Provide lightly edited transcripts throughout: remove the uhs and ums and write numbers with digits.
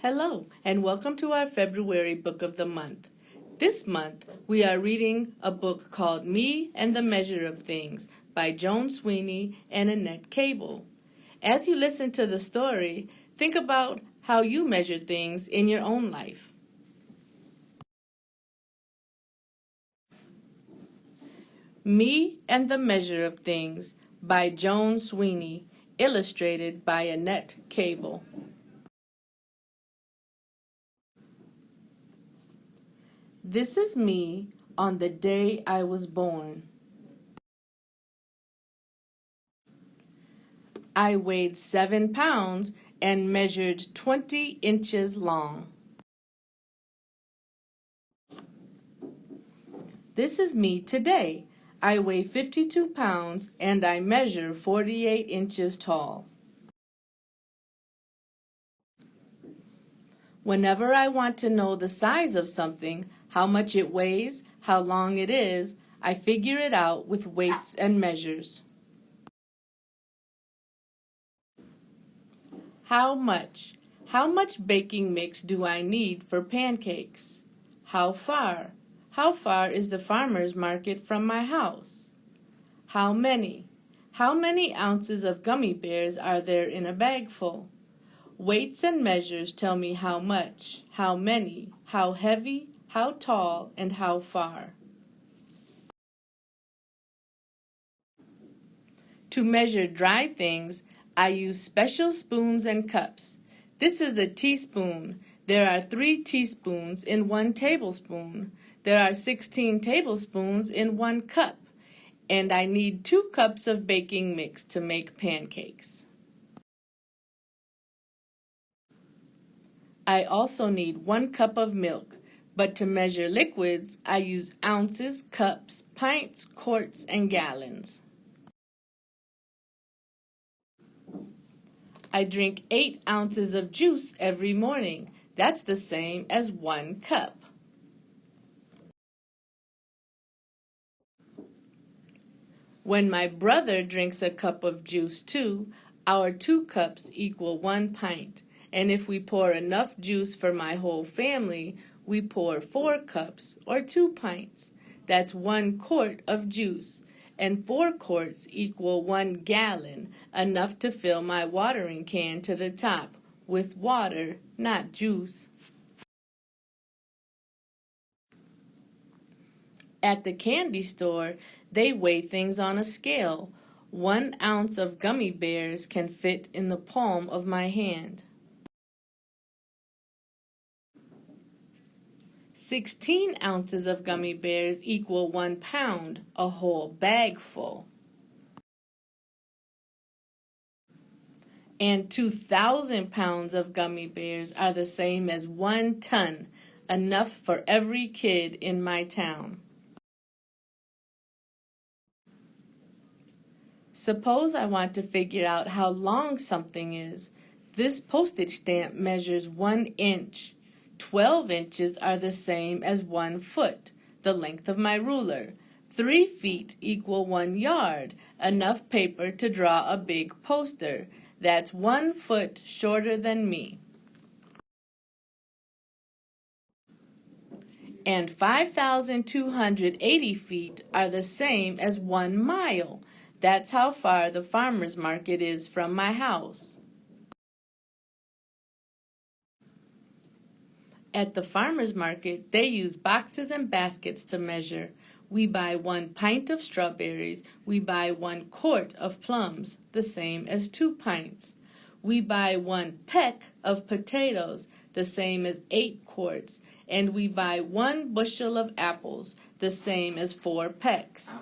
Hello, and welcome to our February Book of the Month. This month, we are reading a book called Me and the Measure of Things by Joan Sweeney and Annette Cable. As you listen to the story, think about how you measure things in your own life. Me and the Measure of Things by Joan Sweeney, illustrated by Annette Cable. This is me on the day I was born. I weighed 7 pounds and measured 20 inches long. This is me today. I weigh 52 pounds and I measure 48 inches tall. Whenever I want to know the size of something, how much it weighs, how long it is, I figure it out with weights and measures. How much? How much baking mix do I need for pancakes? How far? How far is the farmer's market from my house? How many? How many ounces of gummy bears are there in a bag full? Weights and measures tell me how much, how many, how heavy, how tall, and how far. To measure dry things, I use special spoons and cups. This is a teaspoon. There are 3 teaspoons in 1 tablespoon. There are 16 tablespoons in 1 cup. And I need 2 cups of baking mix to make pancakes. I also need 1 cup of milk, but to measure liquids, I use ounces, cups, pints, quarts, and gallons. I drink 8 ounces of juice every morning. That's the same as 1 cup. When my brother drinks a cup of juice too, our 2 cups equal 1 pint. And if we pour enough juice for my whole family, we pour 4 cups or 2 pints. That's 1 quart of juice. And 4 quarts equal 1 gallon, enough to fill my watering can to the top with water, not juice. At the candy store, they weigh things on a scale. 1 ounce of gummy bears can fit in the palm of my hand. 16 ounces of gummy bears equal 1 pound, a whole bag full. And 2,000 pounds of gummy bears are the same as 1 ton, enough for every kid in my town. Suppose I want to figure out how long something is. This postage stamp measures 1 inch. 12 inches are the same as 1 foot, the length of my ruler. 3 feet equal 1 yard, enough paper to draw a big poster. That's 1 foot shorter than me. And 5,280 feet are the same as 1 mile. That's how far the farmer's market is from my house. At the farmer's market, they use boxes and baskets to measure. We buy 1 pint of strawberries. We buy 1 quart of plums, the same as 2 pints. We buy 1 peck of potatoes, the same as 8 quarts. And we buy 1 bushel of apples, the same as 4 pecks.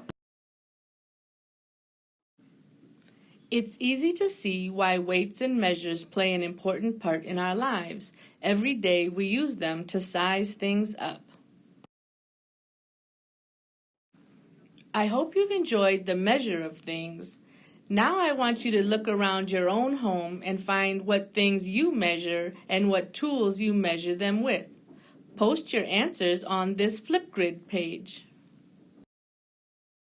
It's easy to see why weights and measures play an important part in our lives. Every day we use them to size things up. I hope you've enjoyed the measure of things. Now I want you to look around your own home and find what things you measure and what tools you measure them with. Post your answers on this Flipgrid page.